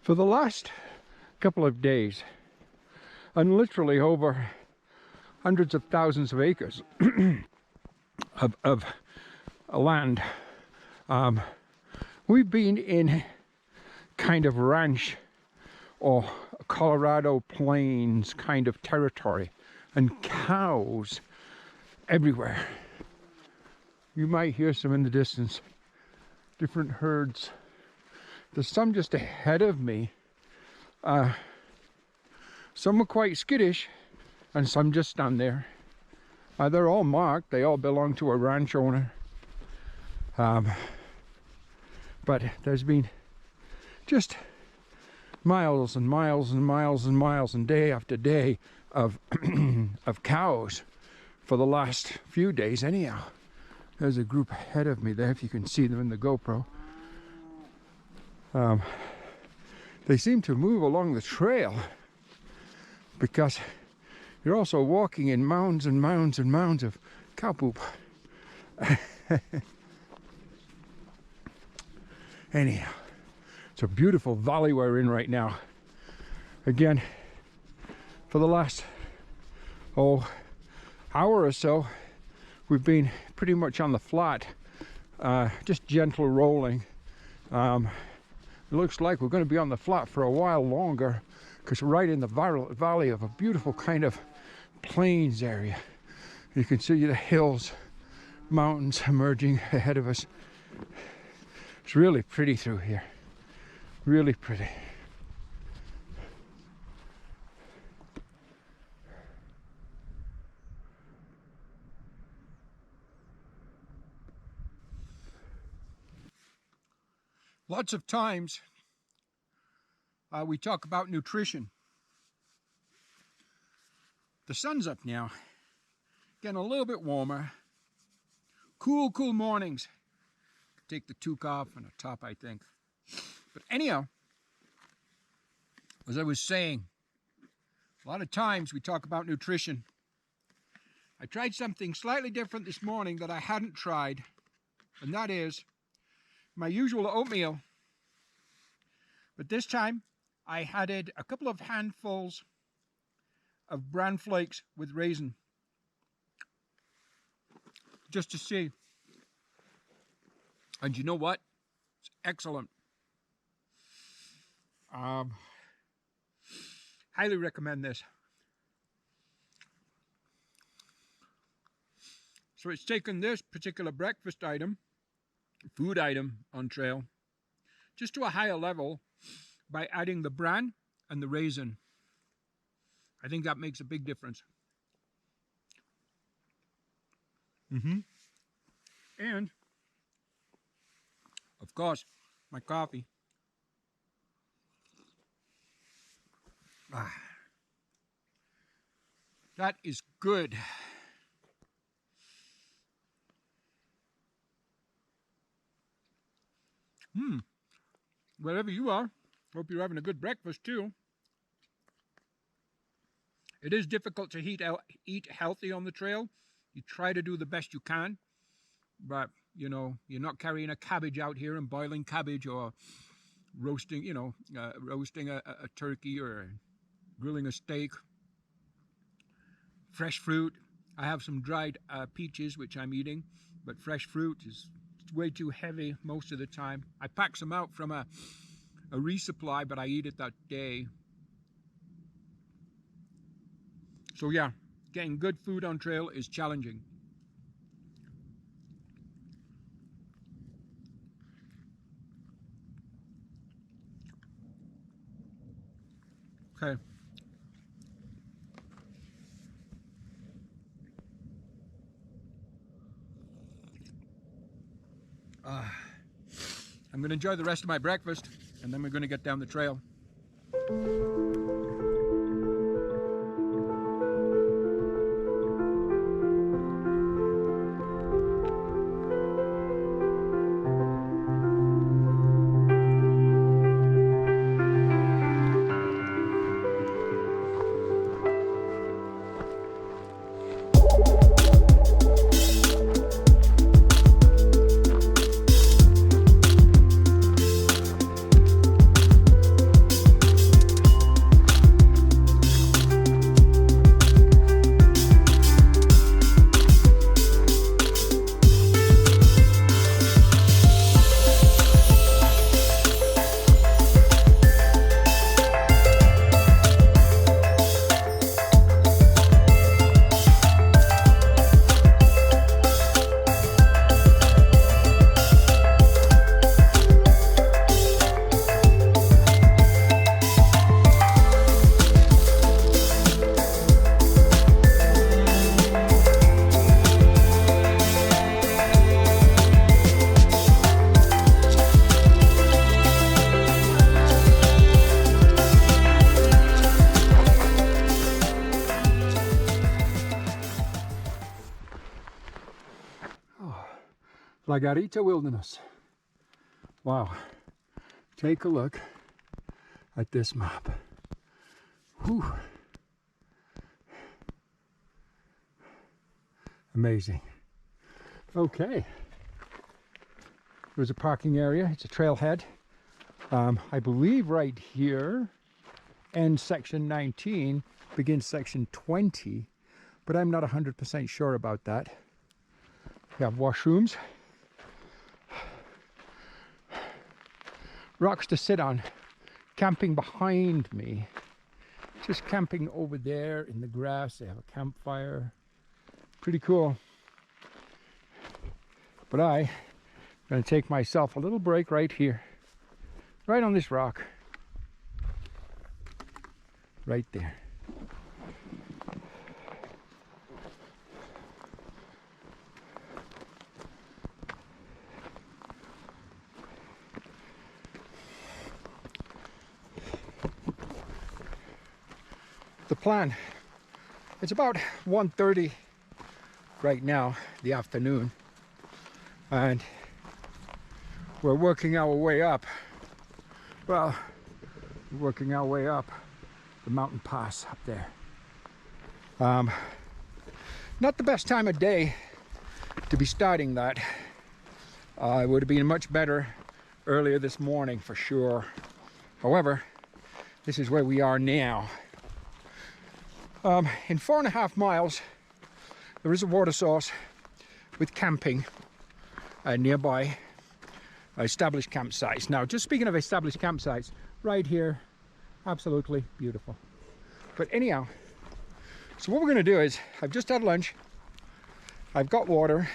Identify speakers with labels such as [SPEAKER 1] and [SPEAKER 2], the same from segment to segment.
[SPEAKER 1] For the last couple of days, and literally over hundreds of thousands of acres of land, we've been in kind of ranch or Colorado plains kind of territory, and cows everywhere. You might hear some in the distance, different herds. There's some just ahead of me. Some are quite skittish, and some just stand there. They're all marked. They all belong to a ranch owner. But there's been just miles and miles and miles and miles and day after day of of cows for the last few days anyhow. There's a group ahead of me there, if you can see them in the GoPro. They seem to move along the trail because you're also walking in mounds and mounds and mounds of cow poop. Anyhow, it's a beautiful valley we're in right now. Again, for the last hour or so, we've been pretty much on the flat, just gentle rolling. It looks like we're going to be on the flat for a while longer, because we're right in the valley of a beautiful kind of plains area. You can see the hills, mountains emerging ahead of us. It's really pretty through here, really pretty. Lots of times we talk about nutrition. The sun's up now, getting a little bit warmer. Cool mornings. Take the toque off and a top, I think. But anyhow, as I was saying, a lot of times we talk about nutrition. I tried something slightly different this morning that I hadn't tried, and that is my usual oatmeal. But this time I added a couple of handfuls of bran flakes with raisin, just to see. And you know what? It's excellent. Highly recommend this. So it's taken this particular breakfast item, food item on trail, just to a higher level by adding the bran and the raisin. I think that makes a big difference. And of course, my coffee. That is good. Wherever you are, hope you're having a good breakfast too. It is difficult to eat healthy on the trail. You try to do the best you can, but you know, you're not carrying a cabbage out here and boiling cabbage or roasting, roasting a turkey or grilling a steak. Fresh fruit. I have some dried peaches, which I'm eating, but fresh fruit is way too heavy most of the time. I pack some out from a resupply, but I eat it that day. So yeah, getting good food on trail is challenging. Okay. I'm going to enjoy the rest of my breakfast, and then we're going to get down the trail. Margarita Wilderness. Wow. Take a look at this map. Whew. Amazing. Okay. There's a parking area. It's a trailhead. I believe right here ends section 19, begins section 20, but I'm not 100% sure about that. We have washrooms. Rocks to sit on. Camping behind me. Just camping over there in the grass. They have a campfire. Pretty cool. But I'm going to take myself a little break right here. Right on this rock. Right there. The plan, it's about 1:30 right now, the afternoon, and we're working our way up. Well, we're working our way up the mountain pass up there. Not the best time of day to be starting that. It would have been much better earlier this morning for sure. However, this is where we are now. In 4.5 miles, there is a water source with camping nearby established campsites. Now, just speaking of established campsites, right here, absolutely beautiful. But anyhow, so what we're going to do is, I've just had lunch. I've got water,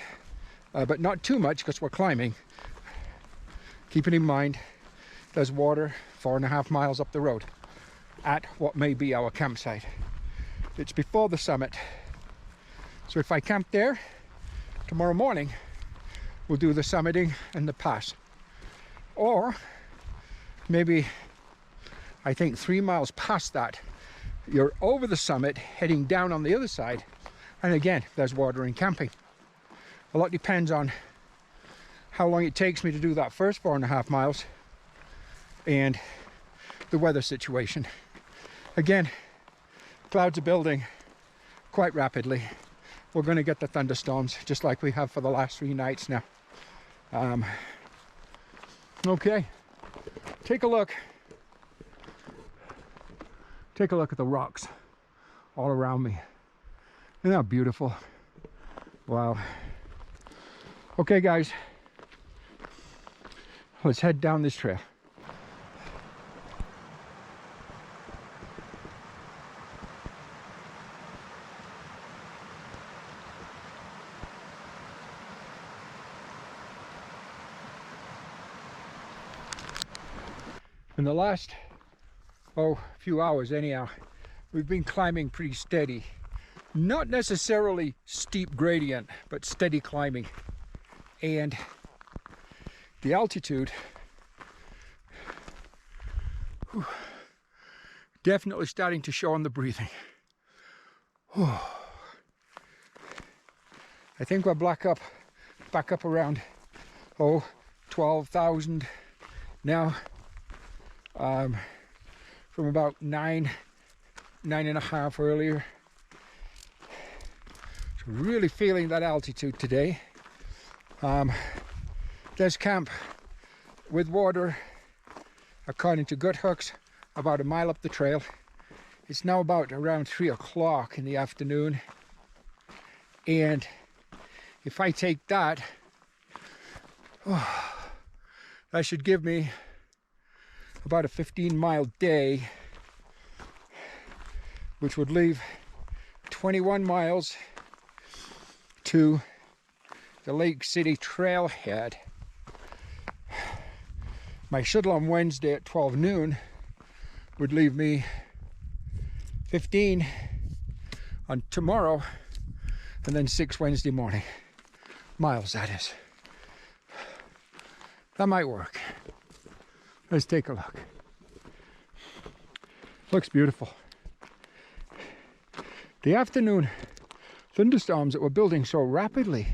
[SPEAKER 1] but not too much because we're climbing. Keeping in mind, there's water 4.5 miles up the road at what may be our campsite. It's before the summit. So if I camp there, tomorrow morning, we'll do the summiting and the pass. Or maybe, I think 3 miles past that, you're over the summit, heading down on the other side. And again, there's water and camping. A lot depends on how long it takes me to do that first 4.5 miles and the weather situation. Again, clouds are building quite rapidly. We're going to get the thunderstorms just like we have for the last 3 nights now. Okay, take a look. Take a look at the rocks all around me. Isn't that beautiful? Wow. Okay, guys, let's head down this trail. In the last, few hours anyhow, we've been climbing pretty steady. Not necessarily steep gradient, but steady climbing. And the altitude, definitely starting to show on the breathing. I think we're back up around 12,000 now. From about 9.5 earlier. So really feeling that altitude today. There's camp with water, according to gut hooks, about a mile up the trail. It's now about around 3 o'clock in the afternoon. And if I take that, that should give me about a 15-mile day, which would leave 21 miles to the Lake City trailhead. My shuttle on Wednesday at 12 noon would leave me 15 on tomorrow, and then 6 Wednesday morning. Miles, that is. That might work. Let's take a look. Looks beautiful. The afternoon thunderstorms that were building so rapidly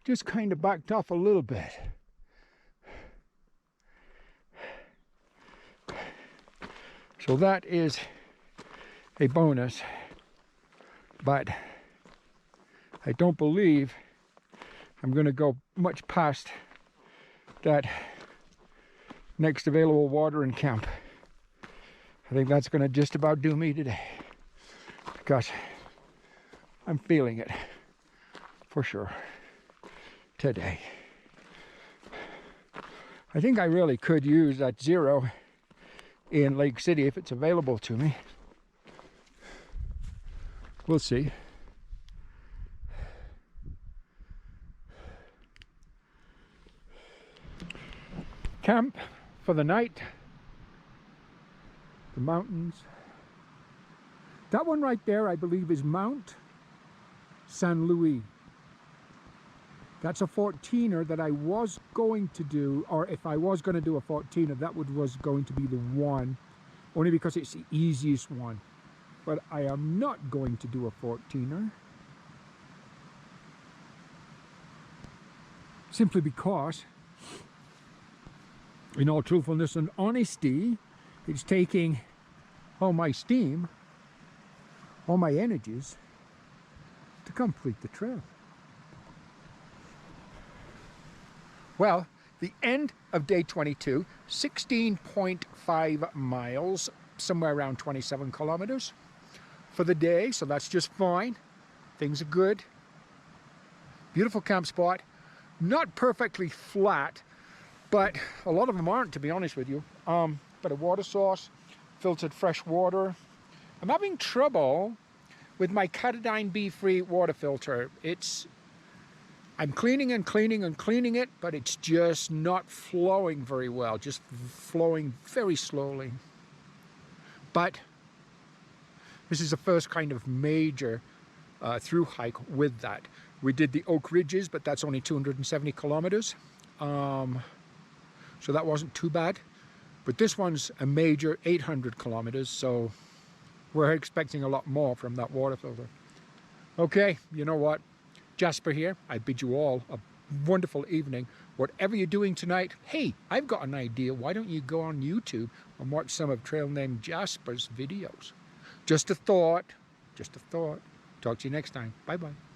[SPEAKER 1] just kind of backed off a little bit. So that is a bonus, but I don't believe I'm going to go much past that next available watering camp. I think that's going to just about do me today, because I'm feeling it for sure today. I think I really could use that zero in Lake City if it's available to me. We'll see. Camp for the night. The mountains. That one right there, I believe, is Mount San Luis. That's a 14er that I was going to do, or if I was going to do a 14er, that was going to be the one, only because it's the easiest one. But I am not going to do a 14er, simply because, in all truthfulness and honesty, it's taking all my steam, all my energies to complete the trail. Well, the end of day 22, 16.5 miles, somewhere around 27 kilometers for the day, so that's just fine. Things are good. Beautiful camp spot. Not perfectly flat, but a lot of them aren't, to be honest with you. But a water source, filtered fresh water. I'm having trouble with my Catadine B-free water filter. I'm cleaning and cleaning and cleaning it, but it's just not flowing very well, just flowing very slowly. But this is the first kind of major through hike with that. We did the Oak Ridges, but that's only 270 kilometers. So that wasn't too bad. But this one's a major 800 kilometers, so we're expecting a lot more from that water filter. Okay, you know what? Jasper here. I bid you all a wonderful evening. Whatever you're doing tonight, hey, I've got an idea. Why don't you go on YouTube and watch some of Trail Name Jasper's videos? Just a thought. Just a thought. Talk to you next time. Bye-bye.